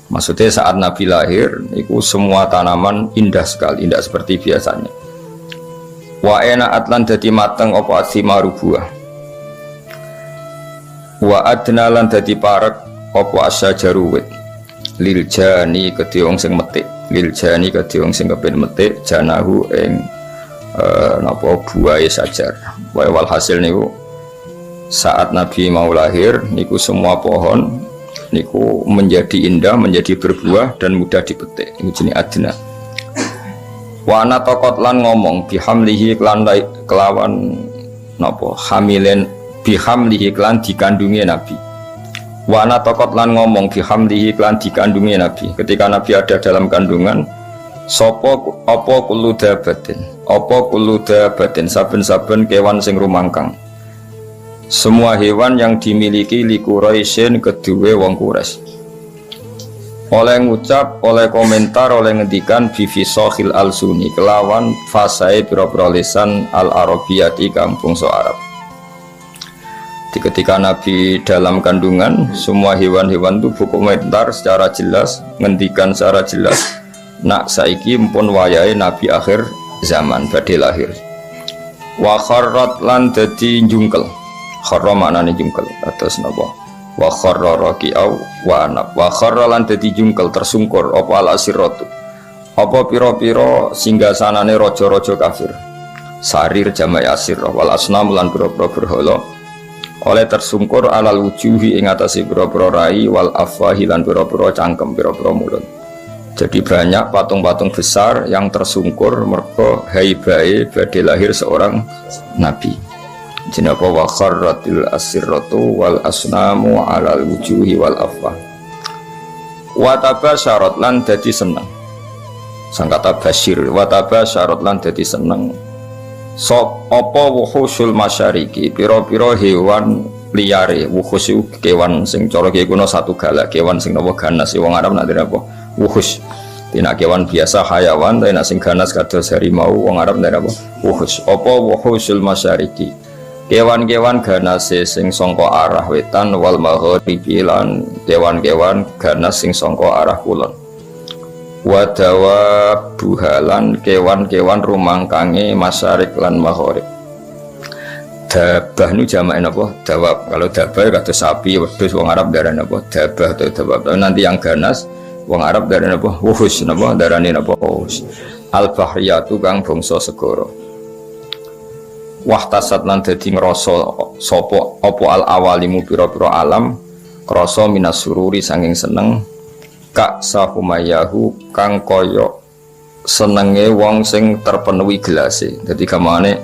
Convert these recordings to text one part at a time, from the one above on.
Maksudnya saat Nabi lahir, itu semua tanaman indah sekali, indah seperti biasanya. Wa ena'at lan dadi mateng apa asimaru buah. Wa adna lan dadi parek apa asyajaru wit. Lil jani kedhe wong sing metik, lil jani kedhe wong sing kepen metik janahu ing napa buahe sajar. Wae walhasil niku saat Nabi mau lahir niku semua pohon niku menjadi indah, menjadi berbuah dan mudah dipetik. Niku jenenge adna. Wa ana taqat lan ngomong bihamlihi kelawan napa hamilen bihamlihi klan dikandungi Nabi. Wa ana taqat lan ngomong bihamlihi klan dikandungi Nabi. Ketika Nabi ada dalam kandungan, sapa apa kullu dabatin saben-saben kewan sing rumangkang. Semua hewan yang dimiliki li Quraisyin kedue wong Quraisy. Oleh ngucap, oleh komentar, oleh ngendikan bifisohil al-suni kelawan fasai pira-pira lisan al-arabiyati kampung so Arab. Ketika Nabi dalam kandungan, semua hewan-hewan itu berkomentar secara jelas, ngendikan secara jelas, nak saiki mpun wayahe Nabi akhir zaman badhe lahir. Wa kharrat lan dadi jungkel. Kharra maknane jungkel atas napa wa kharra raqi'au wa anab wa kharra lan dadi jungkel tersungkur apa al asiratu apa pira-pira singgasanane raja-raja kafir sarir jamak asir wal asnam lan pira-pira berhala oleh tersungkur alal wujuhi ing atase pira-pira rai wal afwahi lan pira-pira cangkem pira-pira mulut. Jadi banyak patung-patung besar yang tersungkur mergo haibae badhe lahir seorang nabi. Jenapa wa kharratil asirratu wal asnamu alal wujuhi wal afwa. Wa tabasyarat lan dadi seneng. Sangkata basyir wa tabasyarat lan dadi seneng. Sop apa wuhusul masyariki pira-pira hewan liyare wuhus kewan sing cara kiye kuna satu galak kewan sing napa ganas wong Arab nak apa wuhus. Tina kewan biasa hayawan tapi nak sing ganas kados harimau wong Arab nak apa wuhus. Apa wuhusul masyariki kewan-kewan ganase sing sangka arah wetan wal maghribi lan kewan-kewan ganas sing sangka arah kulon. Wadawa buhalan kewan-kewan rumangkange masyarik lan maghrib. Dabah nu jamake napa? Dawab. Kalau dabah kados sapi wedhus wong Arab darane napa? Dabah atau dawab. Nanti yang ganas wong Arab darane napa? Wuhus napa? Darane napa? Wuhus. Al-bahriyatu kang bangsa segara. Wahtasat lan dadi ngrasa sapa apa al awalimu pira-pira alam krasa minas sururi sanging seneng kak sahumayahu kang kaya senenge wong sing terpenuhi gelase. Dadi gamane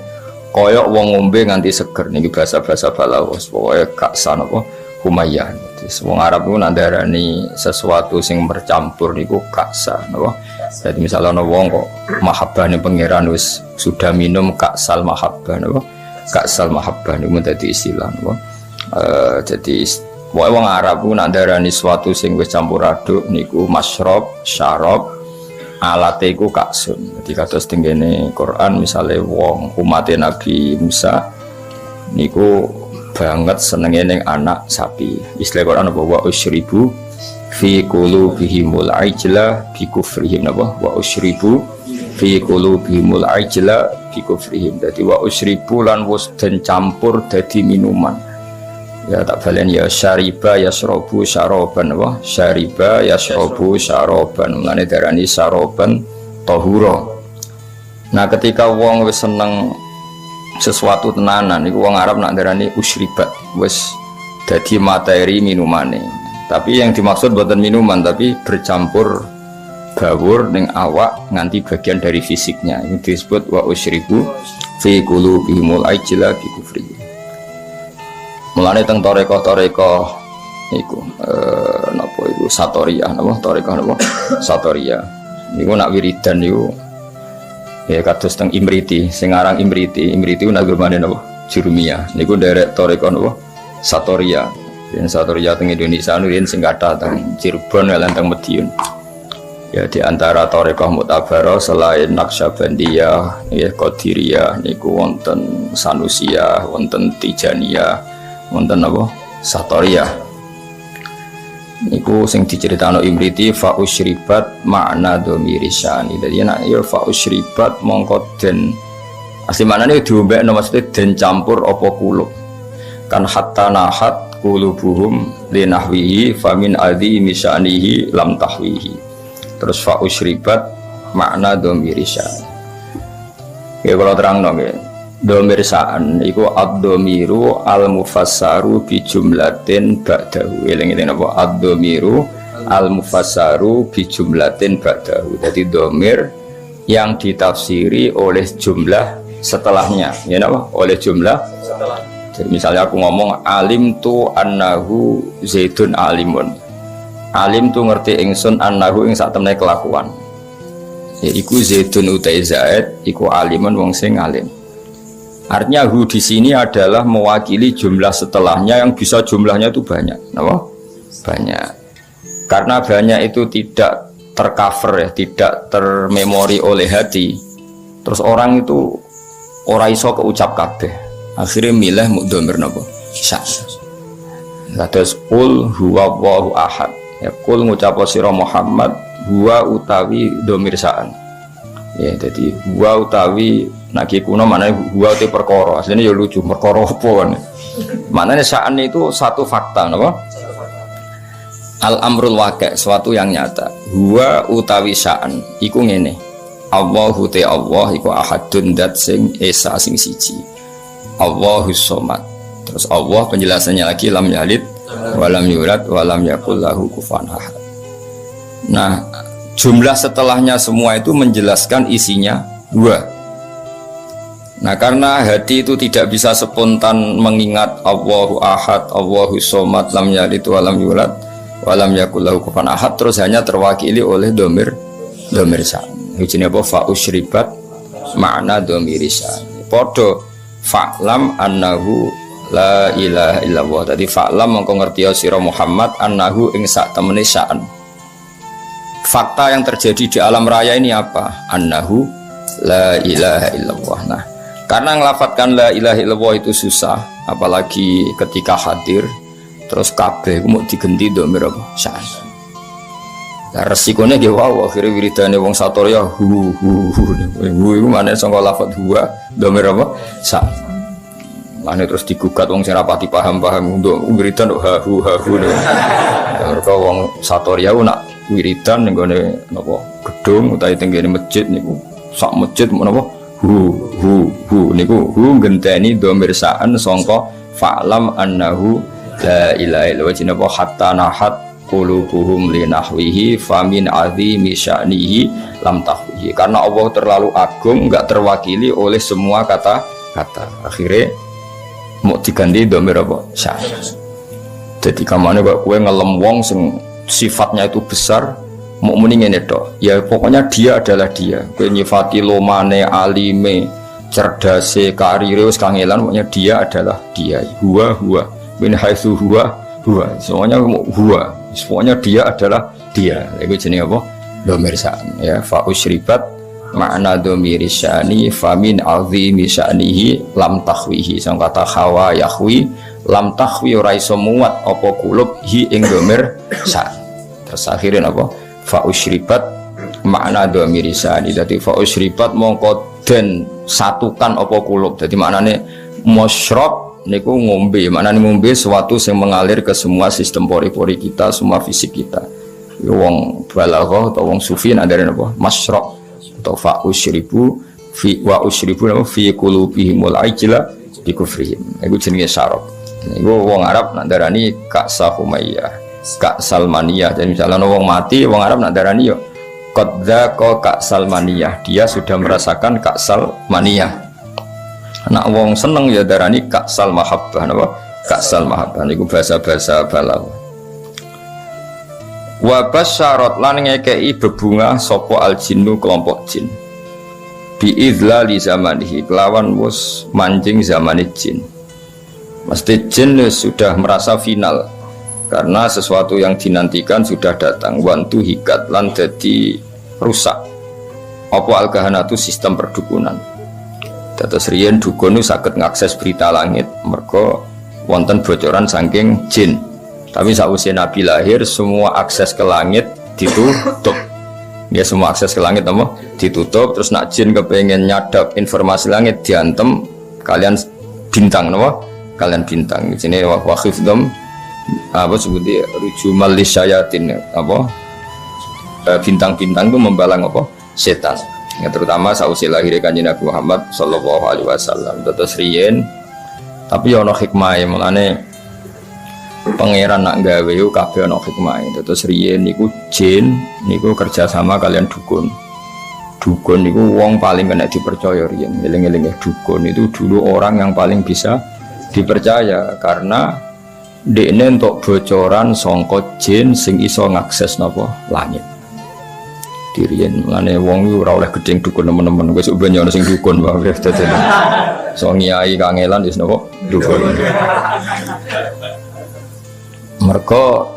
kaya wong ngombe nganti seger niki bahasa-bahasa balaghah pokoke kak sanapa humayah. Wong Arab ku nandarani sesuatu sing bercampur niku kaksa napa. Jadi misalnya ana wong kok mahabbane pangeran wis sudah minum kaksal mahabbah napa. Kaksal mahabbah niku dadi istilah napa. Jadi wong Arab ku nandarani sesuatu sing wis campur aduk niku masyrab, syarab, alate iku kaksun. Jadi kados tengene Quran misale wong umat Nabi Musa niku banget senenge ning anak sapi. Istilah Quran apa wa usyribu fi qulubihimul ajla bi kufrihim napa wa usyribu fi qulubihimul ajla bi kufrihim. Dadi wa usyribu lan wis den campur dadi minuman. Ya tak balen ya syariba yasrabu syaraban wa syariba yasrabu syaraban. Mane darani syaraban tahura. Nah ketika wong wis seneng sesuatu tenanan iku wong Arab nak darani usyribat wis dadi materi minumane. Tapi yang dimaksud bukan minuman tapi bercampur gawur ning awak nganti bagian dari fisiknya. Ini disebut wa usyribu fi qulubihimul ajla bi kufri. Mulane teng toreko-toreko niku napa iku satoriyah napa toreko napa satoriyah. Niku nak wiridan niku ya kados teng Imriti, sing aran Imriti nak gumane napa? Jurumiyah. Niku derek toreko napa? Satoria. Yen Satoria teng Indonesia nurin sing kathah teng Cirebon lan teng Madiun. Ya di antara toreko mutabarah selain Naqsyabandiyah, ya Qadiriyah niku wonten Sanusiyah, wonten Tijaniyah, wonten napa? Satoriyah. Niku sing diceritakno Imriti fa usyribat makna dhamiri syani. Dadi nek ya fa usyribat mongko den asli maknane diombekno maksudnya den campur apa kulub. Kan hatta nahat qulubuhum linahwihi famin adhi misyanihi lam tahwihi. Terus fa usyribat makna dhamiri syani. Ya kalau terangno nggih. Dhamir sa'an iku ad-dhamiru al-mufassaru bi jumlatin ba'dahu. Eling-eling apa? Ad-dhamiru al-mufassaru bi jumlatin ba'dahu. Jadi dhamir yang ditafsiri oleh jumlah setelahnya. Ya napa? Oleh jumlah setelah. Jadi misalnya aku ngomong alim tu annahu zaidun alimun. Alim tu ngerti ingsun annahu ing sak temene kelakuan. Ya iku zaidun utai zaid iku alimun wong sing alim. Artinya hu di sini adalah mewakili jumlah setelahnya yang bisa jumlahnya itu banyak, apa? Banyak. Karena banyak itu tidak tercover ya, tidak termemori oleh hati. Terus orang itu ora iso keucap kabeh. Akhirnya milih mudhamir napa? Sya. Kados qul huwallahu ahad. Ya qul ngucap sira Muhammad huwa utawi dhamir sa'an. Ya jadi huwa utawi nak kuno maknanya huwa te perkara. Asline ya lucu, perkara apa kan. Maknanya sa'an itu satu fakta napa? Al-amrul waqi', suatu yang nyata. Huwa utawi sa'an iku ngene. Allahu te Allah iku ahadun dat sing esa sing siji. Allahus somad. Terus Allah penjelasannya lagi lam yalid wa lam yulad wa lam yakul lahu kufuwan ahad. Nah, jumlah setelahnya semua itu menjelaskan isinya dua. Nah karena hati itu tidak bisa spontan mengingat Allahu ahad, Allahu somad, lam yalid wa lam yulad wa lam yakul lahu kufuwan ahad, terus hanya terwakili oleh dhamir sa'an. Ujine apa fa usyribat makna dhamir sa'an. Padha fa'lam annahu la ilaha illallah. Tadi fa'lam mengko ngerti sira Muhammad annahu ing sak temene sa'an. Fakta yang terjadi di alam raya ini apa? Annahu la ilaha illallah. Nah, karena ngelafatkan la ilaha illallah itu susah, apalagi ketika hadir, terus kabeh mau digenti dhamir apa? Sa'an. Lah resikonya ge wae akhire wiridane wong satorya hu iku maneh sangka lafat huwa dhamir apa? Sa'an. Mane terus digugat wong sing rapati paham-paham untuk wiridan ha hu. Mergo wong satorya nak wiridan ning gone napa gedung utawa tenggene masjid niku sak masjid menapa hu niku hu ngenteni dhamir sa'an sangka fa'lam annahu la ilaha illallah jinapa hatta nahat qulubuhum linahwihi famin azimi sya'nihi lam tahwihi. Karena Allah terlalu agung enggak terwakili oleh semua kata-kata. Akhirnya mau diganti dhamir apa? Sa'an. Jadi kamane kok kowe ngelem wong sing sifatnya itu besar, mau muni ngene tok. Ya pokoknya dia adalah dia. Kowe nyifati lomane, alime, cerdase, karire wis kangelan, pokoknya dia adalah dia. Huwa min haitsu huwa. Semuanya huwa. Pokoknya dia adalah dia. Iku jenenge apa? Dhamir sa'an ya. Fa usyribat makna dhamir syani famin azimi sya'nihi lam tahwihi. Sang kata khawa yahwi lam tahwi ora iso muat apa kulub hi ing dhamir sa'an. Terus akhirnya apa? Fa usyribat makna dhamir syani. Dadi fa usyribat mongko den satukan apa kulub. Dadi maknane musyrab niku ngombe. Maknane ngombe sesuatu yang mengalir ke semua sistem pori-pori kita, semua fisik kita. Wong balaghah atau wong sufi ndare apa? Masyrab atau fa usyribu fi wa usyribu fi qulubihimul ajla bi kufrihim. Iku jenenge syarab. Iku wong Arab nak darani Ka'sa Humayyah, Ka'sal Maniyah. Jadi misalnya wong mati, wong Arab nak darani yo qad dzaqa Ka'sal Maniyah. Dia sudah merasakan Ka'sal Maniyah. Nak wong seneng ya darani Ka'sal Mahabbah napa? Ka'sal Mahabbah niku bahasa-bahasa balaghah. Wa basyarat lan ngekei bebungah sapa al-jinnu kelompok jin. Bi idzlali zamanihi kelawan wis manjing zamane jin. Mesti jin sudah merasa final karena sesuatu yang dinantikan sudah datang. Wantu hikat lan jadi rusak apa al-kahanatu sistem perdukunan. Dados riyen dukun saged ngakses berita langit mergo wonten bocoran saking jin. Tapi sausé Nabi lahir semua akses ke langit ditutup. Ya semua akses ke langit apa? Ditutup. Terus nak jin kepengen nyadap informasi langit diantem kalian bintang apa? Kalian bintang. Di sini waqifdom apa sebutnya rujumal lisyayatin apa? Bintang-bintang itu membalang apa? Setan. Ya terutama sausé lahir Kanjeng Nabi Muhammad sallallahu alaihi wasallam. Terus riyen tapi ana hikmahe mulane pangeran nak gawe yo kabeh ana hikmahe. Terus riyen niku jin niku kerja sama kalian dukun. Dukun niku wong paling kena dipercaya riyen. Eling-eling dukun itu dulu orang yang paling bisa dipercaya karena dekne entuk bocoran sangka jin sing iso ngakses napa langit. Diriyen mulane wong yo ora oleh gedeng dukun nemen-nemen wis ben ana sing dukun wae dadi. So ngiyai kangelan wis napa dukun. Mergo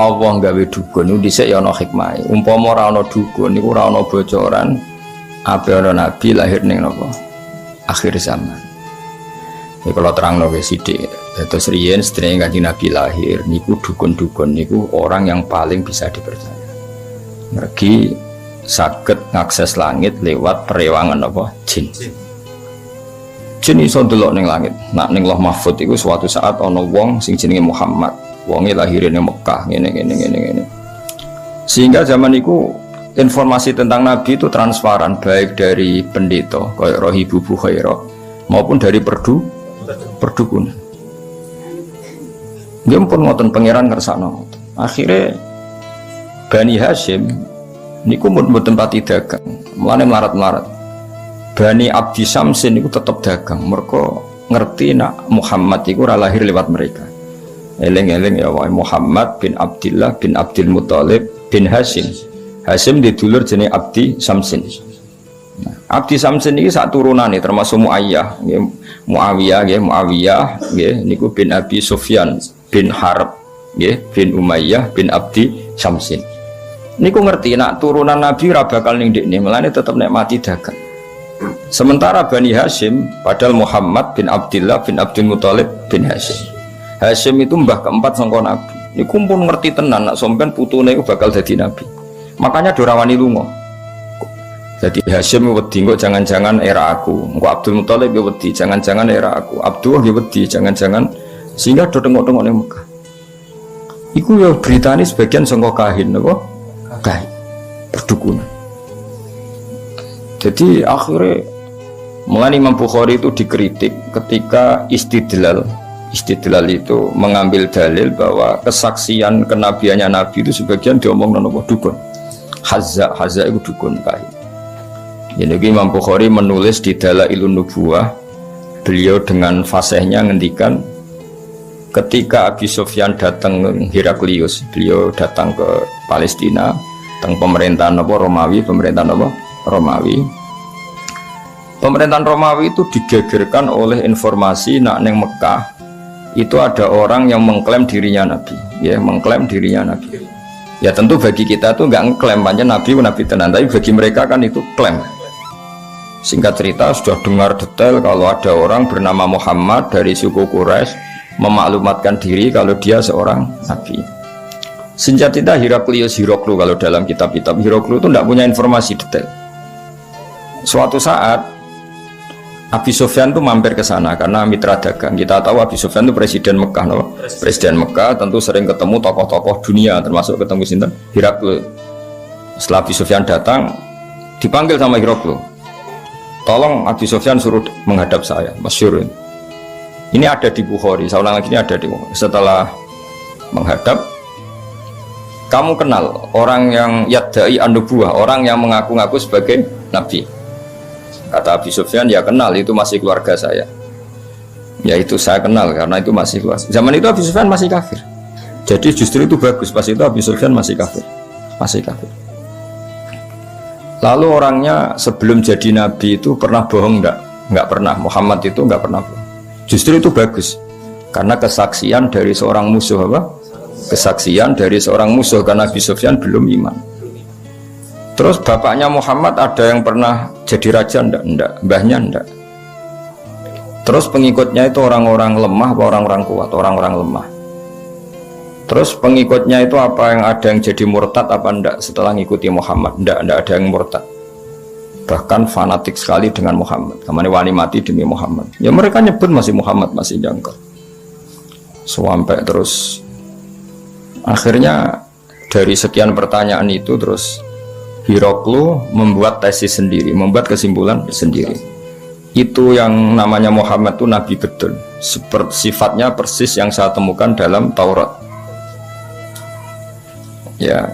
Allah gawe dukun niku dhisik ya ana hikmahe. Umpama ora ana dukun niku ora ana bocoran ape ana nabi lahir ning napa? Akhir zaman. Iki kalau terangno ge sithik. Dados riyen sedherenge Kanjeng Nabi lahir niku dukun-dukun niku orang yang paling bisa dipercaya. Mergi saged ngakses langit lewat perewangan apa? Jin. Jin iso ndelok ning langit. Nak ning Lauh Mahfuz iku suatu saat ana wong sing jenenge Muhammad. Wonge lahirin di Mekah, ngene. Sehingga zaman itu informasi tentang Nabi itu transparan, baik dari pendeta, kayak Rohibu Bukhairah, maupun dari perdukunan. Dia pun ngoten pangeran ngersakno. Akhirnya Bani Hashim niku mboten pati dagang, mulane melarat-melarat. Bani Abdi Samsin niku tetap dagang, mereka ngerti nak Muhammad iku ora lahir lewat mereka. Eleng-eleng ya wae Muhammad bin Abdillah bin Abdul Muthalib bin Hashim. Hashim didulur jenenge Abdi Samsin. Nah, Abdi Samsin ini sak turunane termasuk Muayyah, nggih Muawiyah nggih niku bin Abi Sufyan bin Harb nggih bin Umayyah bin Abdi Samsin. Niku ngerti nak turunan Nabi ora bakal ning ndekne, melane tetep nek mati dagang. Sementara Bani Hashim padahal Muhammad bin Abdillah bin Abdul Muthalib bin Hashim. Hashim itu mbah keempat sangka Nabi. Niku pun ngerti tenan nak sampean putune iku bakal dadi nabi. Makanya dorawani lunga. Jadi Hashim wedi kok jangan-jangan era aku. Engko Abdul Muthalib yo wedi jangan-jangan era aku. Abdullah yo wedi jangan-jangan sehingga do tengok-tengok ning Mekah. Iku yo beritane sebagian sangka kahin napa? Kahin. Perdukunan. Jadi akhirnya mulai Imam Bukhari itu dikritik ketika istidlal itu mengambil dalil bahwa kesaksian kenabiannya Nabi itu sebagian diomong nopo dukun. Hazza itu dukun kain. Jadi Imam Bukhari menulis di Dalailun Nubuwah, beliau dengan fasihnya ngendikan ketika Abi Sufyan datang Heraklius, beliau datang ke Palestina, tentang pemerintahan Romawi, Pemerintahan Romawi itu digegerkan oleh informasi nak neng Mekah itu ada orang yang mengklaim dirinya Nabi, ya mengklaim dirinya Nabi. Ya tentu bagi kita tuh nggak ngeklaim panjang Nabi tenan, tapi bagi mereka kan itu klaim. Singkat cerita sudah dengar detail kalau ada orang bernama Muhammad dari suku Quraisy memaklumatkan diri kalau dia seorang Nabi. Senjata Heraklius Hiroklu kalau dalam kitab-kitab Hiroklu itu tidak punya informasi detail. Suatu saat Abi Sufyan itu mampir ke sana karena mitra dagang. Kita tahu Abi Sufyan itu presiden Mekah, no? Presiden Mekah tentu sering ketemu tokoh-tokoh dunia, termasuk ketemu sinten Heraklius. Setelah Abi Sufyan datang, dipanggil sama Heraklius. Tolong Abi Sufyan suruh menghadap saya, masyhur. Ini ada di Bukhari, saya ulang lagi ini ada di Bukhari. Setelah menghadap, kamu kenal orang yang yadda'i an-nubuwah, orang yang mengaku-ngaku sebagai nabi? Kata Abi Sufyan, ya kenal, itu masih keluarga saya. Ya itu saya kenal karena itu masih keluarga. Zaman itu Abi Sufyan masih kafir. Jadi justru itu bagus, pas itu Abi Sufyan masih kafir. Lalu orangnya sebelum jadi nabi itu pernah bohong enggak? Enggak pernah. Muhammad itu enggak pernah bohong. Justru itu bagus. Karena kesaksian dari seorang musuh apa? Kesaksian dari seorang musuh karena Abi Sufyan belum iman. Terus bapaknya Muhammad ada yang pernah jadi raja enggak? Mbahnya enggak. Terus pengikutnya itu orang-orang lemah atau orang-orang kuat? Orang-orang lemah. Terus pengikutnya itu apa, yang ada yang jadi murtad apa enggak setelah ngikuti Muhammad? Enggak ada yang murtad. Bahkan fanatik sekali dengan Muhammad. Kamane wani mati demi Muhammad. Ya mereka nyebut masih Muhammad, masih jangkar. Sampai terus akhirnya dari sekian pertanyaan itu terus Hiroklu membuat tesis sendiri, membuat kesimpulan sendiri. Itu yang namanya Muhammad itu nabi betul. Sifatnya persis yang saya temukan dalam Taurat. Ya,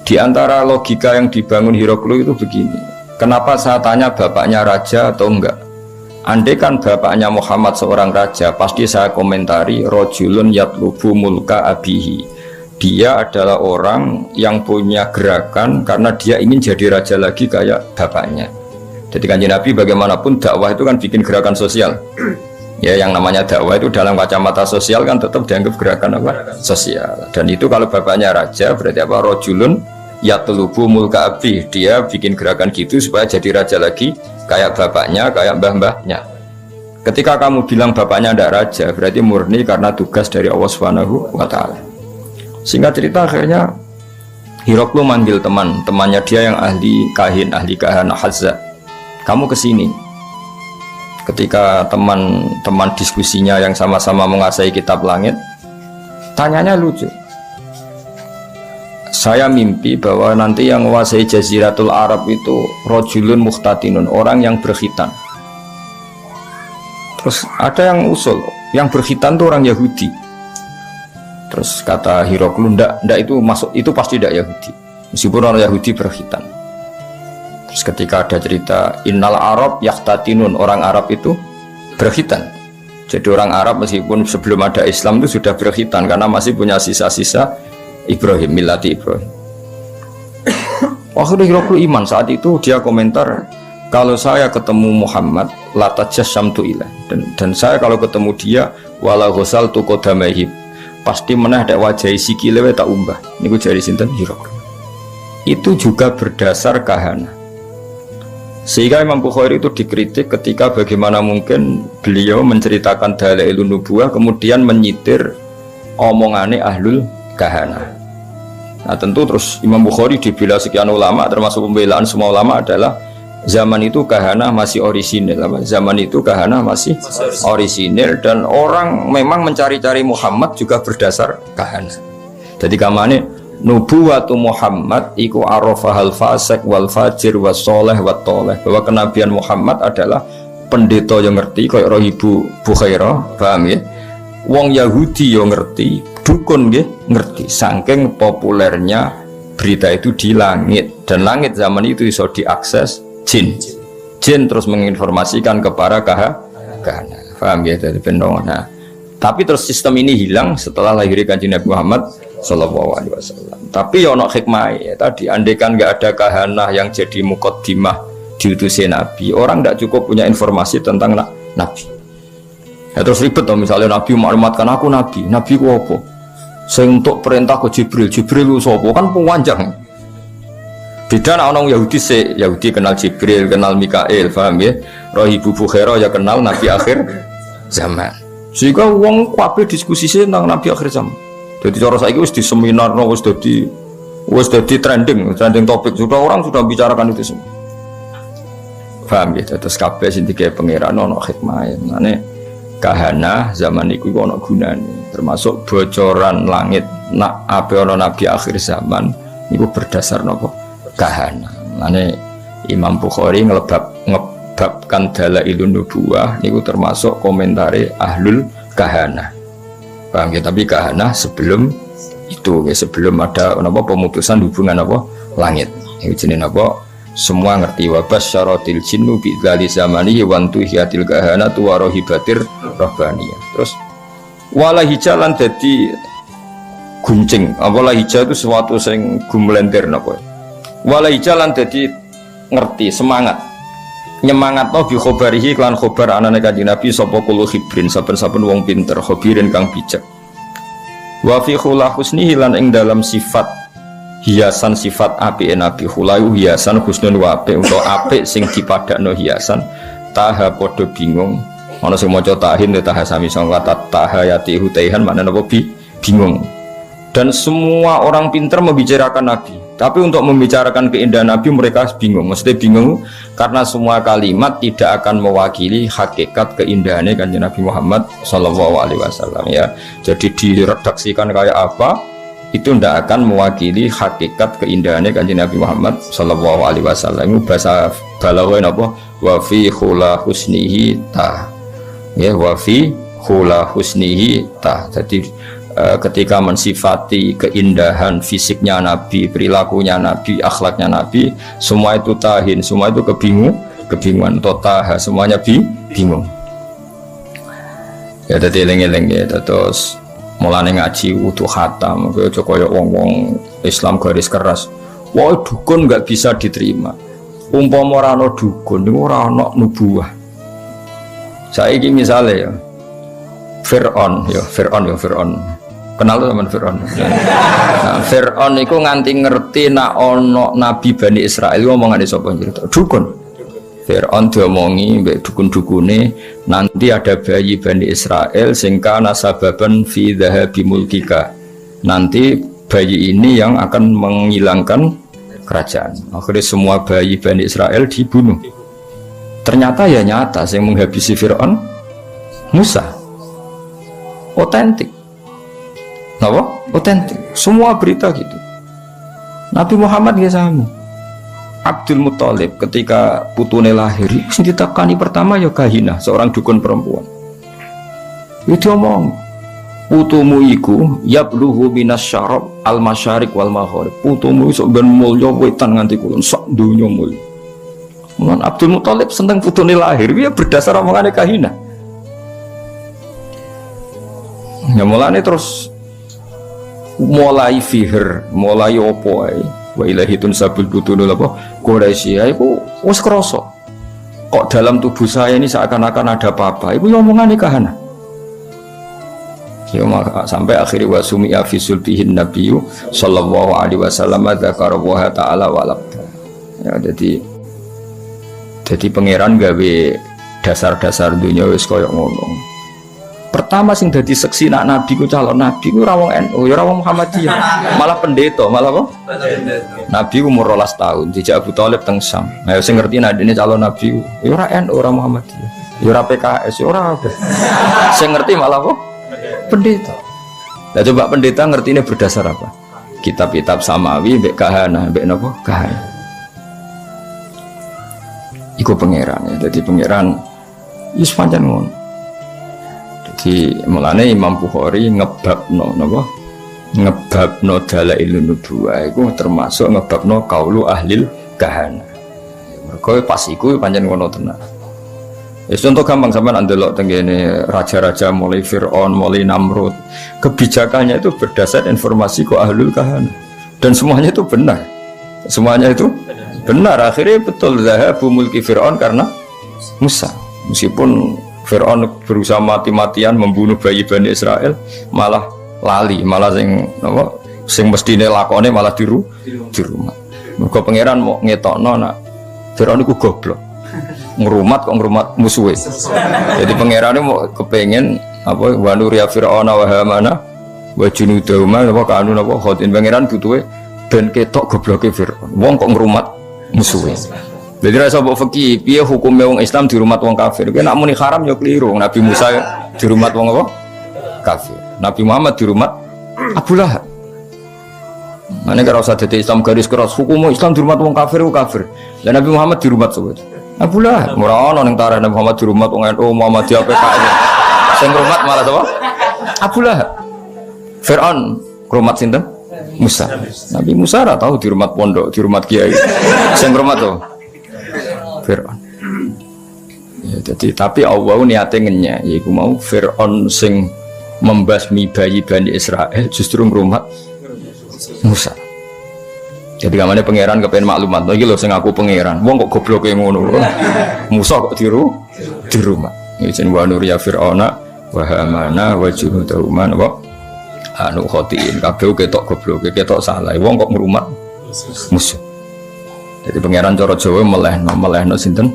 di antara logika yang dibangun Hiroklu itu begini. Kenapa saya tanya bapaknya raja atau enggak? Andai kan bapaknya Muhammad seorang raja, pasti saya komentari rojulun yatlubu mulka abihi. Dia adalah orang yang punya gerakan karena dia ingin jadi raja lagi kayak bapaknya. Jadi Kanjeng Nabi bagaimanapun dakwah itu kan bikin gerakan sosial. Ya, yang namanya dakwah itu dalam kacamata sosial kan tetap dianggap gerakan apa? Sosial. Dan itu kalau bapaknya raja berarti apa? Rojulun yatlubu mulka abih. Dia bikin gerakan gitu supaya jadi raja lagi kayak bapaknya, kayak mbah-mbahnya. Ketika kamu bilang bapaknya ada raja, berarti murni karena tugas dari Allah Subhanahu wa taala. Singkat cerita akhirnya Hiroklu manggil temannya dia yang ahli kahana Hazza. Kamu kesini. Ketika teman-teman diskusinya yang sama-sama menguasai kitab langit, tanyanya lucu. Saya mimpi bahwa nanti yang menguasai Jaziratul Arab itu rojulun muhtatinun, orang yang berkhitan. Terus ada yang usul, yang berkhitan itu orang Yahudi. Terus kata Hiroklu, ndak itu masuk, itu pasti ndak Yahudi. Meskipun orang Yahudi berkhitan. Terus ketika ada cerita innal Arab yahtatinun, orang Arab itu berkhitan. Jadi orang Arab meskipun sebelum ada Islam itu sudah berkhitan karena masih punya sisa-sisa Ibrahim, milati Ibrahim. Akhirnya Hiroklu iman. Saat itu dia komentar, kalau saya ketemu Muhammad latajassamtu ilah, dan saya kalau ketemu dia wala ghusal tu qadamaihi, pasti menah dak wajahi sikile tak umbah. Niku jari sinten Hiroklu. Itu juga berdasar kahana. Sehingga Imam Bukhari itu dikritik ketika bagaimana mungkin beliau menceritakan dalailun nubuwah kemudian menyitir omongane ahlul kahana. Nah tentu terus Imam Bukhari dibela sekian ulama, termasuk pembelaan semua ulama adalah zaman itu kahana masih orisinil, zaman itu kahana masih orisinil, dan orang memang mencari-cari Muhammad juga berdasar kahana. Jadi kamane nubuwatu Muhammad iku arafahal fasik wal fajir was soleh wat toleh, bahwa kenabian Muhammad adalah pendeta yang ngerti kayak Rohibu Bukhairah, paham ya? Wong Yahudi yang ngerti, dukun ngerti, saking populernya berita itu di langit, dan langit zaman itu bisa diakses jin terus menginformasikan kepada kahana, paham ya? Dari pendongan. Nah, tapi terus sistem ini hilang setelah lahirnya Kanjeng Nabi Muhammad Sallallahu Alaihi Wasallam. Tapi ya ono hikmah ya tadi, andaikan nggak ada kahanah yang jadi muqaddimah diutusi Nabi, orang nggak cukup punya informasi tentang Nabi. Ya terus ribet toh, misalnya Nabi maklumatkan aku Nabi ku apa? Saya untuk perintah ke Jibril lu sopo, kan panjang. Beda nak orang Yahudi kenal Jibril, kenal Mikail, paham ya? Rohibu Bukhairah ya kenal Nabi akhir zaman. Sehingga wong kabeh diskusi tentang Nabi akhir zaman. Jadi cara saiki wis di seminar, wis dadi trending topik, sudah orang sudah bicarakan itu semua. Paham ya? Terus kabeh sing dikae pangeran ono hikmah. Mane kahana zaman iku ono gunane, termasuk bocoran langit nak ape ono nabi akhir zaman niku berdasar napa? Kahana. Mane Imam Bukhari ngebabkan dalailun nubuwah niku termasuk komentari ahlul kahana. Paham ya? Tapi kahana sebelum itu, ya, sebelum ada apa pemutusan hubungan apa langit. Itu jenenge apa? Semua ngerti wabas syaratil jinnu bi dzali zamani wa tuhiyatil kahana tu warahibatir rabbaniyah. Terus wala hijalan dadi guncing. Wala hija itu sesuatu sing gumlender napa. Wala hijalan dadi ngerti, semangat. Nyemangatno bi khobarihi lan khobar anane Kanjeng Nabi sapa kulo khibrin, saben-saben wong pinter, khobirin kang bijak. Wa fi khula husnihi lan ing dalam sifat hiasan sifat apike Nabi, khulayu hiasan husnun wa apik utawa apik sing dipadakno hiasan. Taha padha bingung, ana sing maca tahin taha sami sangka taha yati hutaihan maknane apa bingung. Dan semua orang pintar membicarakan Nabi, tapi untuk membicarakan keindahan Nabi mereka bingung. Mesti bingung karena semua kalimat tidak akan mewakili hakikat keindahannya Kanjeng Nabi Muhammad SAW ya. Jadi diredaksikan kayak apa itu tidak akan mewakili hakikat keindahannya Kanjeng Nabi Muhammad SAW. Itu bahasa balaghah apa? Wa fi khula husnihi ta. Ya, wa fi khula husnihi ta. Jadi ketika mensifati keindahan fisiknya Nabi, perilakunya Nabi, akhlaknya Nabi, semua itu tahin, semua itu kebingungan, totaha, semuanya bingung. Ya tadi eling-eling ya, terus mulane ngaji utuh khatam, kaya wong-wong Islam garis keras. Wah dukun nggak bisa diterima. Umpama ora ana dukun, ora ana nubuwah. Saiki misale ya, Fir'aun. Kenal sama Fir'aun. Nah, Fir'aun itu nganti ngerti nak ono Nabi Bani Israel ngomongane sapa cerita. Dukun. Fir'aun diomongi mbek dukun-dukune nanti ada bayi Bani Israel sing kana sababan fi dhahabi mulkika. Nanti bayi ini yang akan menghilangkan kerajaan. Akhirnya semua bayi Bani Israel dibunuh. Ternyata ya nyata yang menghabisi Fir'aun Musa. Otentik. Apa? Otentik. Semua berita gitu. Nabi Muhammad ya sama. Abdul Muthalib ketika putune lahir, sing ditekani pertama ya Kahina, seorang dukun perempuan. Itu omong, putumu iku yabluhu minas syarab al masyariq wal maghrib. Putumu iso ben mulya wetan nganti kulon sak donya mulya. Mun Abdul Muthalib seneng putune lahir, ya berdasar omongane Kahina. Ya mulane terus mulai fihir, mulai opo ae wa ilahitun sabil butunul apa Quraisy iku wis krasa kok dalam tubuh saya ini seakan-akan ada apa-apa iku omongane Kahana ya maka sampai akhir wa sumi'a fi sulbihin nabiyyu sallallahu alaihi wasallam dzakara wa ta'ala walab ya jadi pangeran gawe dasar-dasar dunia wis koyo ngono. Pertama sing dadi seksi nak nabi ku calon nabi ku ora wong NU ya ora wong Muhammadiyah malah pendeta malah apa nabi umur 12 tahun dijak Abu Thalib teng Syam. Nah sing ngerti nek dene calon nabi ya ora NU ora Muhammadiyah ya ora PKS ya ora apa sing ngerti malah apa pendeta. Lah coba pendeta ngertine berdasar apa? Kitab-kitab samawi mbek kahana mbek napa kahana iku pangeran ya. Jadi pangeran wis pancen ngono. Di mulane Imam Bukhari ngebabno dalailun nubuwah iku termasuk ngebabno qaulu ahlil kahana. Mergo pas iku pancen ngono tenan. Wis contoh gampang sampean ndelok tengene raja-raja mulai Fir'aun, mulai Namrud. Kebijakannya itu berdasar informasi ku ahlul kahana. Dan semuanya itu benar. Semuanya itu benar. Akhirnya betul zahabu mulki Fir'aun karena Musa. Meskipun Fir'aun berusaha mati-matian membunuh bayi Bani Israel malah lali, malah sing mestine lakone malah di rumah. Mergo pangeran mau ngetokno nak Fir'aun iku goblok. Ngrumat kok ngrumat musuhe. Jadi pangerane mau kepengen apa wa nuriya Fir'auna wa Hamana wa junudahuma apa kanu apa khotin pangeran butuhe ben ketok gobloke Fir'aun. Wong kok ngrumat musuhe. Jadi rasa mbok fikih piye hukume wong Islam di rumah wong kafir. Kuwi nek muni haram ya keliru. Nabi Musa di rumah wong apa? Kafir. Nabi Muhammad di rumah Abu Lahab. Mane karo usah dadi Islam garis keras hukum Islam di rumah wong kafir ku kafir. Lah Nabi Muhammad di rumah sapa? Abu Lahab. Ora ono ning tarikh Nabi Muhammad di rumah wong NU Muhammadiyah PKI. Sing rumah malah sapa? Abu Lahab. Fir'aun rumah sinten? Musa. Nabi Musa ora tahu di rumah pondok, di rumah kiai. Sing rumah to Fir'aun. Ya, jadi tapi Allah niatnya ngenya, yaitu mau Fir'aun sing membasmi bayi Bani Israel justru ngrumat Musa. Jadi kamane pangeran kepen maklumat, iki lho sing aku pangeran. Wong kok gobloke ngono. Musa kok di rumah. Iki wa nuriya Fir'auna wa Hamana wa junudahuma wa anu khotiin. Kabeh ketok gobloke, ketok salah. Wong kok ngrumat Musa. Jadi pangeran cara Jawa melehno sinten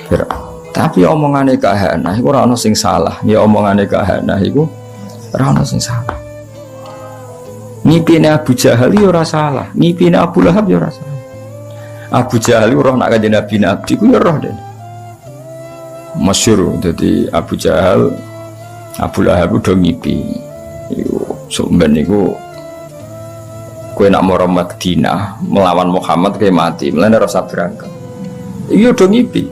Fir'aun. Tapi omongane kahana iku ora ana sing salah. Ya omongane kahana iku ora ana sing salah. Ngipine Abu Jahal yo ora salah, ngipine Abu Lahab yo ora salah. Abu Jahal roh nak kanjeng Nabi ku yo roh den. Masyhur dadi Abu Jahal, Abu Lahab udah ngipi. Iku sampeyan niku kowe nak mara Madinah melawan Muhammad kayak mati, mulane rasa berangkat. Iki udah ngipi.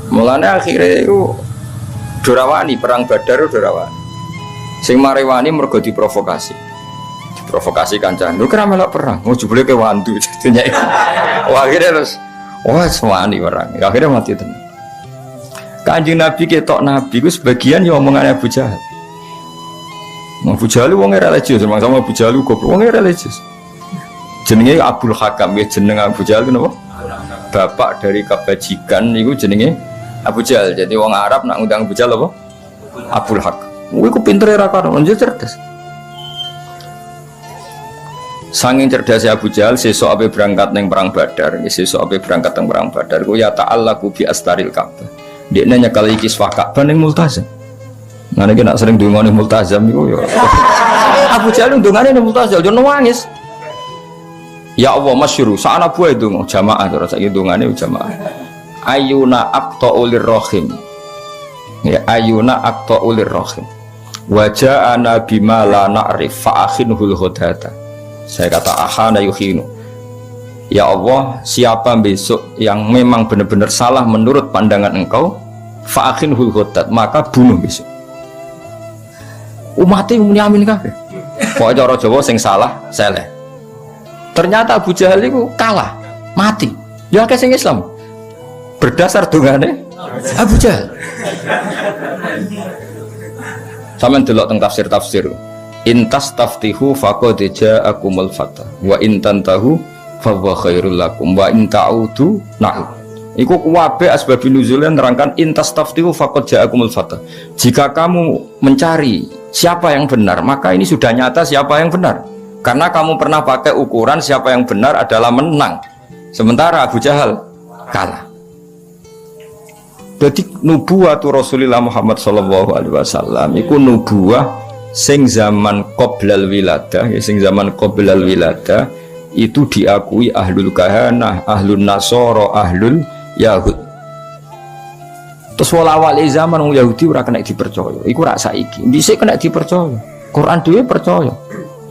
Mulane akhirnya iku dorawani perang Badar dorawani. Sing marewani mergo diprovokasi. Diprovokasi kancane. Lho kira melok perang, mau jebule ke wandu jadinya. Wah akhirnya terus semani perang. Akhirnya mati tenan. Kanjeng Nabi ketok Nabi ku sebagian ya omongane Abu Jahal. Abu Jahal wong religius, sama Abu Jahal goblok wong religius. Jenenge Abdul Hakam, ya jeneng Abu Jahal napa? Bapak dari kebajikan niku jenenge Abu Jahal. Jadi wong Arab nak ngundang Abu Jahal apa? Abdul Hakam. Iku pintere ra karo, njuk cerdas. Sanging cerdasnya Abu Jahal sesuk ape berangkat ning perang Badar, sesuk ape berangkat ning perang Badar ku ya ta'allaqu bi astaril Ka'bah. Dekne nyekal iki Ka'bah ning Multazam. Nah nek nak sering ndongane Multazam iku ya. Abu Jahal ndongane ning Multazam yo nangis. Ya Allah masyhur, sakana buah itu jamaah terus saiki ndongane jamaah. Ayuna aqta'ulir rahim. Ya ayuna aqta'ulir rahim. Waja'ana bima la na'rif fa'akhinhul hudata. Saya kata ahana yuhinu. Ya Allah, siapa besok yang memang benar-benar salah menurut pandangan engkau, fa'akhinhul hudat, maka bunuh besok. Umatnya muni amin kabeh. Pokoknya cara Jawa sing salah seleh. Ternyata Abu Jahal itu kalah, mati. Ya akeh sing Islam. Berdasar dungane Abu Jahal. Sampeyan delok teng tafsir-tafsir. Intas taftihu faqad ja'akumul fatah wa in tantahu fa huwa khairul lakum wa in ta'udu na'ud. Iku kabeh asbab nuzulnya nerangkan intas taftihu faqad ja'akumul fatah. Jika kamu mencari siapa yang benar, maka ini sudah nyata siapa yang benar. Karena kamu pernah pakai ukuran siapa yang benar adalah menang. Sementara Abu Jahal kalah. Jadi nubuwatu Rasulullah Muhammad sallallahu alaihi wasallam iku nubuwah sing zaman qoblal wiladah, ya sing zaman qoblal wiladah itu diakui ahlul kahanah, ahlul nasara, ahlul yahud. Terus wala-wali zaman wong Yahudi ora kena dipercaya. Iku rak saiki. Dhisik kena dipercaya. Quran dhewe percaya.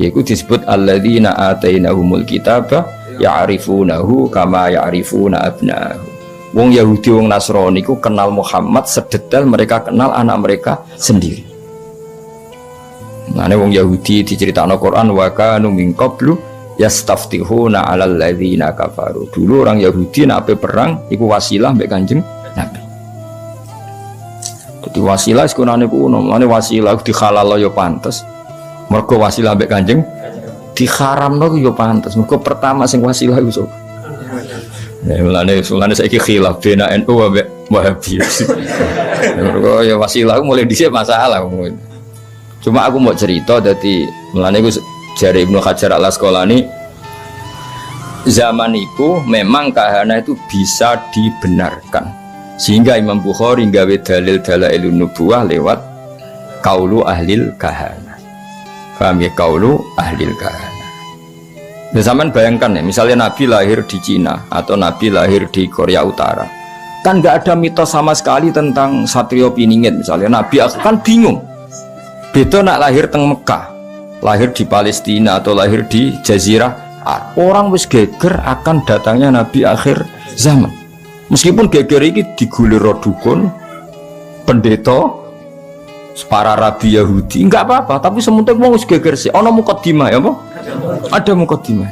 Yaiku disebut alladzina atainahumul kitaba ya'rifunahu kama ya'rifuna abna'ahum. Wong Yahudi wong Nasrani ku kenal Muhammad sedetail mereka kenal anak mereka sendiri. Mane wong Yahudi diceritakno Quran wa kanu min qablu yastaftihuna 'alal ladzina kafaru. Dulu orang Yahudi nek ape perang iku wasilah mbek Kanjeng Nabi. Dadi wasilah sekunane kuno, mane wasilah dihalal ya pantes. Mergo wasilah mbek Kanjeng diharamno ya pantes. Mergo pertama sing wasilah iku ya mulane saiki khilaf bena NU ambek Wahabi. Mergo ya wasilah mulai dhisik masalah. Cuma aku mau cerita dadi mulane iku jare Ibnu Hajar Al-Asqalani zaman itu memang kahana itu bisa dibenarkan. Sehingga Imam Bukhari gawe dalil dalailun nubuwah lewat qaulu ahlil kahana. Paham ya qaulu ahlil kahana. Nah, zaman bayangkan ya, misalnya Nabi lahir di Cina atau Nabi lahir di Korea Utara, kan nggak ada mitos sama sekali tentang Satrio Piningit misalnya. Nabi kan bingung. Beda nak lahir teng Mekah, lahir di Palestina atau lahir di Jazirah Arab. Orang wis geger akan datangnya Nabi akhir zaman. Meskipun geger ini digulir dukun, pendeta, para rabi Yahudi, enggak apa-apa. Tapi sementing mau wis geger sih. Ono mukadimah ya, Pak? Ada mukadimah.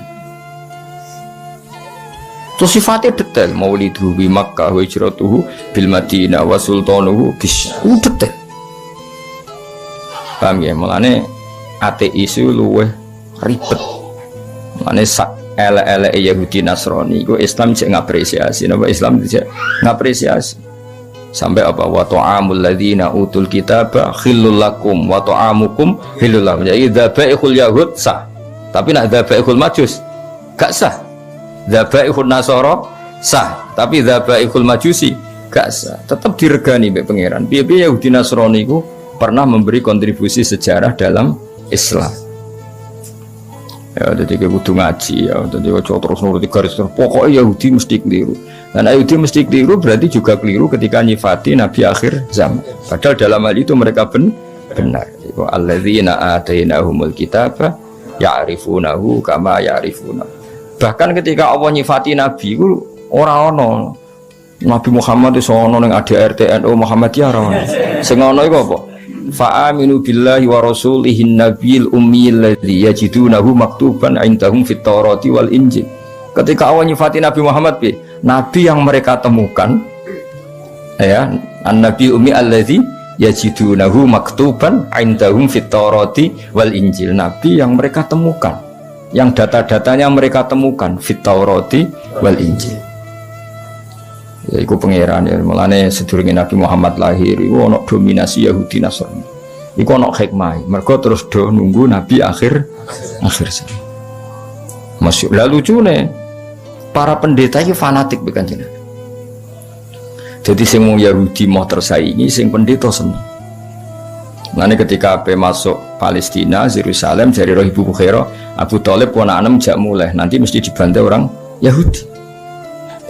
Terus sifatnya detail. Maulidu bi Makkah wa hijratuhu bil Madinah wa sultanuhu bis. Detail. Paham ya? Mulane ateis itu luwih ribet. Mulane sak ele-ele Yahudi Nasrani iku Islam cek ngapresiasi. Napa Islam cek ngapresiasi. Sampai apa wa ta'amul ladzina utul kitaba khillul lakum wa ta'amukum khillul lahum. Jadi dzabaihul yahud sah. Tapi nak dzabaihul majus gak sah. Dzabaihul nasara sah, tapi dzabaihul majusi gak sah. Tetap diregani mbek pangeran. Piye-piye Yahudi Nasrani iku pernah memberi kontribusi sejarah dalam Islam. Ya jadi kita kudu ngaji ya. Jadi ojo terus nuruti garis pokoknya Yahudi mesti keliru. Dan Yahudi mesti keliru berarti juga keliru ketika nyifati Nabi akhir zaman. Padahal dalam hal itu mereka benar. Alladzina atainahumul kitaba ya'rifunahu kama ya'rifuna. Bahkan ketika Allah nyifati Nabi itu orang Nabi Muhammad itu ono ning ADRT NU Muhammadiyah ora ono. Sing ono iku apa? Fa aminu billahi wa rasulihi nabiyil ummi alladzi yajidunahu maktuban indahum fit Taurati wal Injil. Ketika Allah nyifati Nabi Muhammad Nabi yang mereka temukan ya, an-nabi ummi alladzi yajidunahu maktuban indahum fit Taurati wal Injil. Nabi yang mereka temukan, yang data-datanya mereka temukan fit Taurati wal Injil. Ya iku pangeran ya, mulane sedurunge Nabi Muhammad lahir iku ana dominasi Yahudi Nasrani. Iku ana hikmah. Mergo terus do nunggu Nabi akhir zaman. Masya Allah lucune para pendeta iki fanatik bekan jenengan. Jadi sing wong Yahudi mau tersaingi, sing pendeta seneng. Mulane ketika ape masuk Palestina, Yerusalem dari roh Ibu Bukhaira, Abu Thalib ponakan jak mulai nanti mesti dibantai orang Yahudi.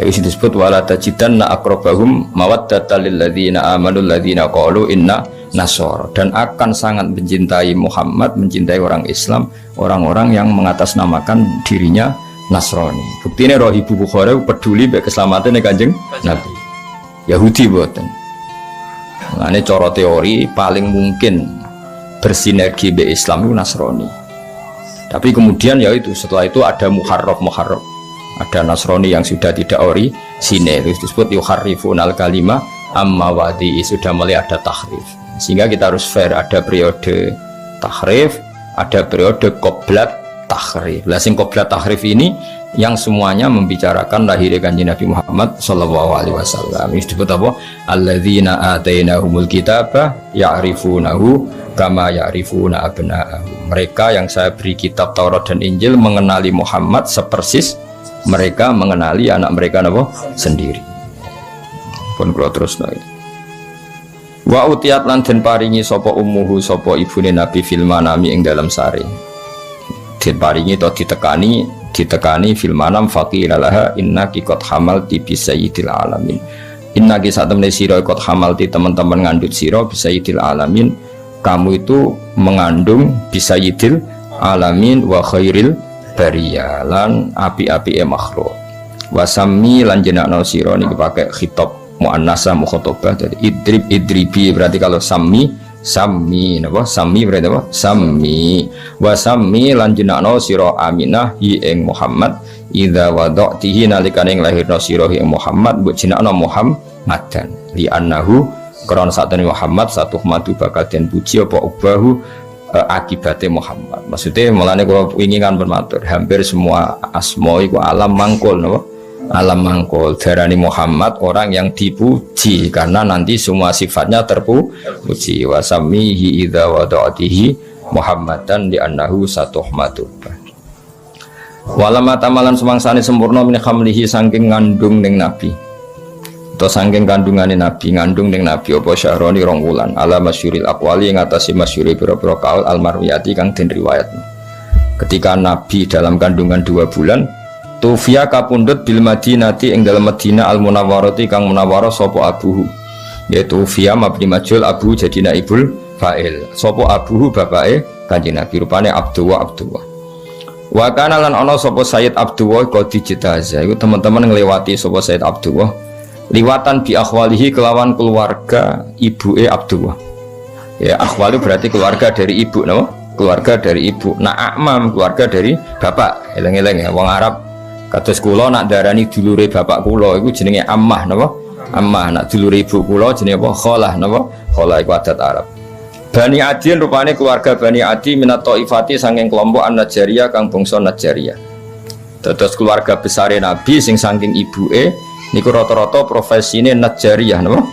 Ya isi disebut wala tajidanna aqrabahum mawaddatan lil ladzina amanu alladzina qalu inna nasara, dan akan sangat mencintai Muhammad, mencintai orang Islam, orang-orang yang mengatasnamakan dirinya Nasrani. Buktinya roh Ibu Bukhaira peduli mek keselamatan Kanjeng Nabi. Yahudi boten. Nah, ini cara teori paling mungkin bersinergi be Islam itu Nasrani. Tapi kemudian ya itu setelah itu ada muharraf. Ada Nasrani yang sudah tidak orisinil, itu disebut yuharrifunal kalimah amma wadi, sudah mulai ada tahrif. Sehingga kita harus fair, ada periode tahrif, ada periode qoblat tahrif. Lah sing qoblat tahrif ini yang semuanya membicarakan lahirnya Kanjeng Nabi Muhammad sallallahu alaihi wasallam. Ini disebut apa? Alladzina atainahumul kitaba ya'rifunahu kama ya'rifuna abna'ahum. Mereka yang saya beri kitab Taurat dan Injil mengenali Muhammad sepersis mereka mengenali anak mereka napa sendiri. Pun kula terusno. Wa utiyat lan den paringi sapa ummuhu sapa ibune Nabi fil manami ing dalam sare. Den paringi to ditekani fil manam faqila laha innaki qad hamalti bi sayyidil alamin. Innaki satemene sira qad hamalti teman-teman ngandut sira bi sayyidil alamin. Kamu itu mengandung bi sayyidil alamin wa khairil bariyalan api-api makhluk. Wasami lan jenakno sira niki pakai khitab muannasah mukhatabah. Jadi idribi berarti kalau sami napa sami berarti apa sami. Wasami lan jenakno sira Aminah hi ing Muhammad idza wada'tihi nalikane lahirna sira hi ing Muhammad mbok jenakno Muhammadan li annahu krana satene Muhammad satu madu bakal den puji apa ubahu akibatnya Muhammad. Maksudnya mulane kalau ingin bermatur hampir semua asma itu alam mangkul, no? Alam mangkul darani Muhammad orang yang dipuji karena nanti semua sifatnya terpuji. Wasamihi idza wada'atihi Muhammadan di annahu satuhmatu. Walama tamalan semangsane sempurna min khamlihi saking ngandung ning Nabi. Atau saking kandungane Nabi ngandung ning Nabi apa syahroni rong wulan ala masyuril aqwali ngatasi masyuri pira-pira kaul almarwiyati kang den riwayat. Ketika Nabi dalam kandungan 2 bulan tufia kapundhut bil Madinati ing dalam Madinah al munawwarati kang munawwarah sapa abuhu, yaitu fia mabni majul abu jadi naibul fa'il sapa abuhu bapake Kanjeng Nabi rupane Abdullah. Wa kana lan ana sapa Sayyid Abdullah qad dijitaza iku teman-teman nglewati sapa Sayyid Abdullah liwatan bi akhwalihi kelawan keluarga ibuke Abdullah. Ya akhwali berarti keluarga dari ibu, no? Keluarga dari ibu. Nah akmam keluarga dari bapak. Eleng-eleng ya wong Arab kados kula nak darani dulure bapak kula iku jenenge ammah, napa? Ammah. Nak dulure ibu kula jenenge apa? Khalah, napa? Khalah iku adat Arab. Bani Adin rupane keluarga Bani Adi minat Taifati saking kelompok An-Najjariyah kang bangsa Najjariyah. Terus keluarga besare Nabi sing saking ibuke niku rata-rata profesine Najjariyah, napa?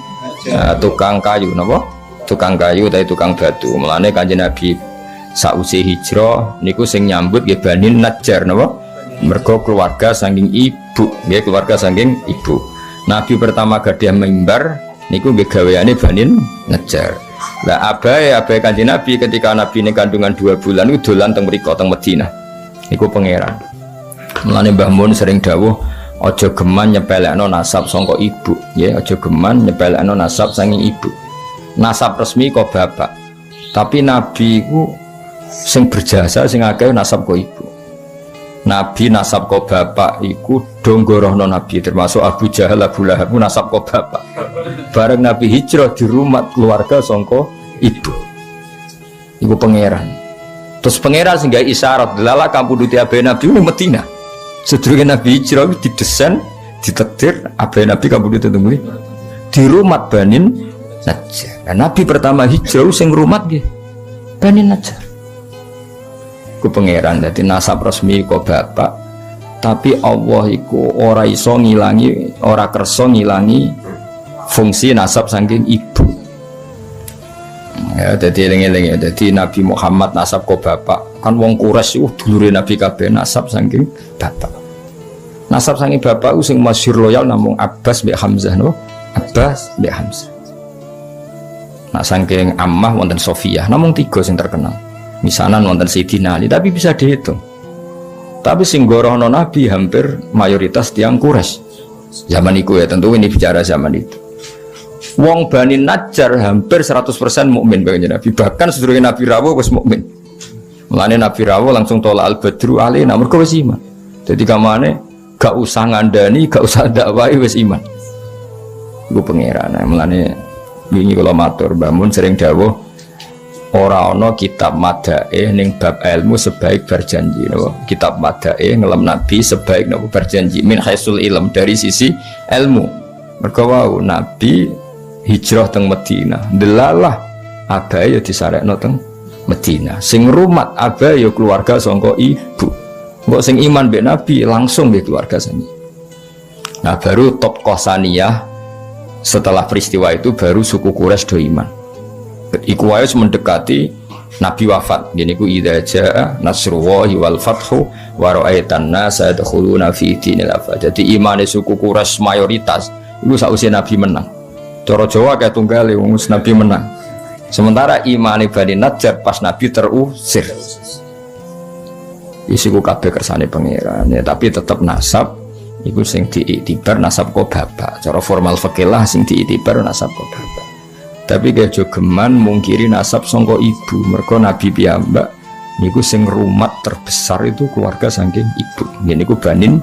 Tukang kayu, napa? Tukang kayu utawa tukang batu. Mulane Kanjeng Nabi sausé hijrah niku sing nyambut nggih Bani Najjar, napa? Mergo keluarga saking ibu, nggih keluarga saking ibu. Nabi pertama gadah mimbar niku nggih gaweane Bani Najjar. Lah abai Kanjeng Nabi ketika Nabi ini kandungan 2 bulan niku dolan teng mriko teng Madinah. Iku pangeran. Mulane Mbah Mun sering dawuh aja geman nyepelekno nasab sangka ibu, ya aja geman nyepelekno nasab saking ibu. Nasab resmi kok bapak. Tapi nabi iku sing berjasa sing akeh nasab kok ibu. Nabi nasab kok bapak iku donggorohno nabi termasuk Abu Jahal, Abu Lahab nasab kok bapak. Bareng nabi hijrah di rumah keluarga sangka ibu. Iku pangeran. Terus pangeran sing gawe isyarat delala kampuduti abe nabi ning Madinah. Sedurunge nabi hijrah didesain, ditakdir abe nabi kampuduti teng di rumah Banin Najjar. Nah, nabi pertama hijrah sing rumat nggih Banin Najjar. Ku pangeran dadi nasab resmi kok bapak. Tapi Allah iku ora iso ngilangi, ora kersa ngilangi fungsi nasab saking ibu. Ya dadi eling-eling ya. Dadi Nabi Muhammad nasab kok bapak. Kan wong Quraisy dulure Nabi kabeh nasab saking bapak. Nasab saking bapak sing masyhur loyal namung Abbas mbek Hamzah no. Abbas mbek Hamzah. Nah saking Ammah wonten Sofiyah, namung 3 sing terkenal. Misanan wonten Sayyidina Ali, tapi bisa dihitung. Tapi sing gorohno Nabi hampir mayoritas tiang Quraisy. Zaman itu ya, tentu ini bicara zaman itu. Wong Bani Najjar hampir 100% mukmin bagi Nabi. Bahkan sedurunge Nabi rawuh wis mukmin. Mulane Nabi rawuh langsung tolak al-badru alaina mergo wis iman. Jadi kamane gak usah ngandani, gak usah dakwahi wis iman. Iku pangeran. Mulane wingi kula matur Mbah Mun sering dawuh ora ana kitab madae ning bab ilmu sebaik berjanji no. Kitab madae ngelem nabi sebaik nopo berjanji min haisul ilm dari sisi ilmu. Mergo wau nabi hijrah teng Madinah delalah abae ya disarekno teng Madinah. Sing rumat abae ya keluarga sangka ibu. Mbok sing iman mbek nabi langsung mbek keluarga sini. Nah baru top Qosaniyah setelah peristiwa itu baru suku Quraisy do iman. Iku wae mendekati Nabi wafat. Gini ku idza jaa nasrullahi wal fathu wa ra'aitan nasa yadkhuluna fi dinil afwaj. Jadi imane suku Quraisy mayoritas iku sausé Nabi menang. Cara Jawa kayak tunggale wong Nabi menang. Sementara imane Bani Najjar pas Nabi terusir. Isiku kabeh kersane pangeran ya, tapi tetap nasab iku sing diiktibar nasab kok bapak. Cara formal fikih lah sing diiktibar nasab kok bapak. Tapi kaya jogeman mungkiri nasab sangka ibu. Mergo Nabi piyambak niku sing rumat terbesar itu keluarga saking ibu. Ngene niku Banin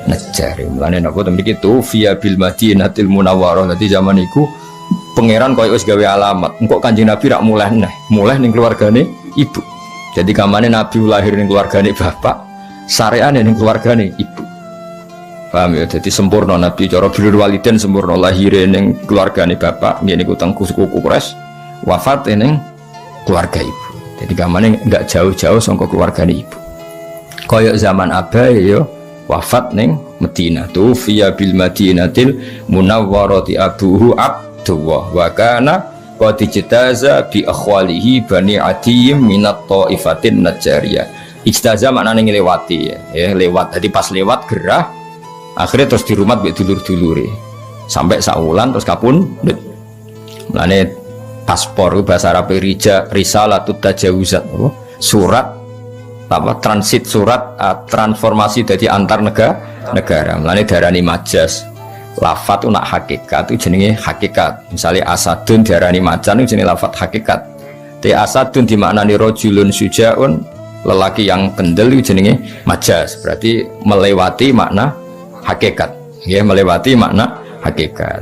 Najjar. Mulane napa to mriki tu via bil Madinatil Munawwarah. Dadi zaman iku pangeran koyo wis gawe alamat. Engko Kanjeng Nabi rak mulih ning keluargane ibu. Jadi kamane Nabi lahir ning keluargane bapak, sareane ning keluargane ibu. Paham ya, jadi sempurna Nabi cara birrul walidain sempurna lahir ning keluargane bapak, ngene iku teng suku Quraisy, wafat ning keluarga ibu. Jadi kamane enggak jauh-jauh saka keluargane ibu. Kaya zaman abae ya wafat ning Madinah tu fiya bil Madinatil Munawwarati abuhu Abdullah wa kana qad ijtaza bi akhwalihi Bani Adiyim minat taifatin Najjariyah. Ijtaza maknane nglewati ya, lewat. Jadi pas lewat gerah akhirnya terus di rumah mbek dulur-dulure sampai saulan terus kapundhut. Mulane paspor bahasa Arab risalatut tajawuzat, surat apa transit surat transformasi dari antar negara. Mulane darani majas. Lafat itu nak hakikat itu jenenge hakikat. Misalnya asadun diarani macan itu jenenge lafat hakikat. Asadun dimaknani rajulun syuja'un, lelaki yang kendel itu jenenge majas. Berarti melewati makna hakikat, ya melewati makna hakikat.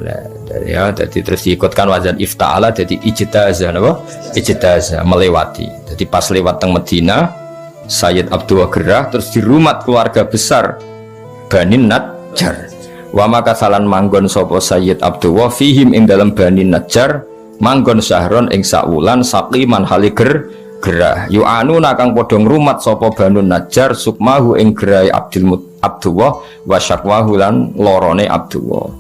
Ya, jadi terus diikutkan wazan ifta'ala, jadi ijtazah, apa? Ijtazah melewati. Jadi pas lewat teng Madinah, Sayyid Abdullah gerah, terus di rumah keluarga besar Bani Najjar. Wa maka salan manggon sapa Sayyid Abdullah fihim ing dalam Bani Najjar manggon syahron ing saulan saqiman haliger gerah yu'anu nakang padha ngrumat sapa Banu Najjar sukmahu ing gerai Abdullah wa syakwahu lan lorone Abdullah.